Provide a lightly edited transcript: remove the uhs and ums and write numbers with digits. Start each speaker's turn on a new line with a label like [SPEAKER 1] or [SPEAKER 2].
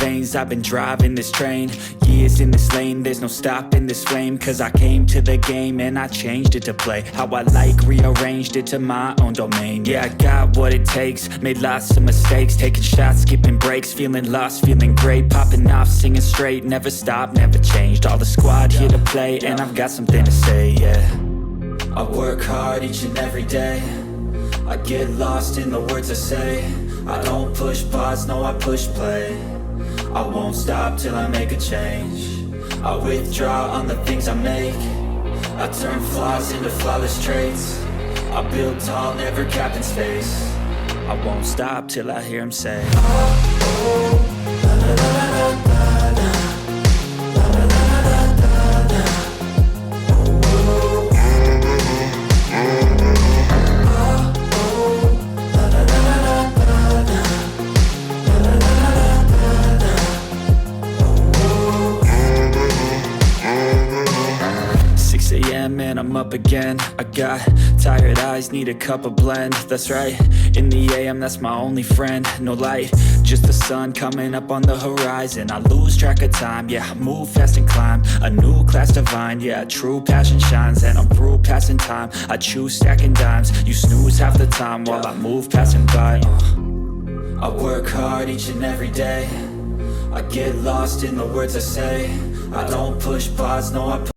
[SPEAKER 1] veins, I've been driving this train. Years in this lane, there's no stopping this flame. Cause I came to the game and I changed it to play how I like, rearranged it to my own domain. Yeah, I got what it takes, made lots of mistakes, taking shots, skipping breaks, feeling lost, feeling great, popping off, singing straight, never stopped, never changed. All the squad here to play, and I've got something to say, yeah. I work hard each and every day, I get lost in the words I say. I don't push pause, no I push play. I won't stop till I make a change. I withdraw on the things I make. I turn flaws into flawless traits. I build tall, never capped in space. I won't stop till I hear him say, oh, oh, la la la la la la, la la la la la la, oh, oh, oh, la la la la la la, la la la la la la, oh, oh. 6 a.m. and I'm up again. I got tired eyes, need a cup of blend. That's right, in the AM, that's my only friend. No light, just the sun coming up on the horizon. I lose track of time, yeah, I move fast and climb a new class divine, yeah, true passion shines. And I'm through passing time, I choose stacking dimes. You snooze half the time while I move passing by. I work hard each and every day, I get lost in the words I say. I don't push pause, no I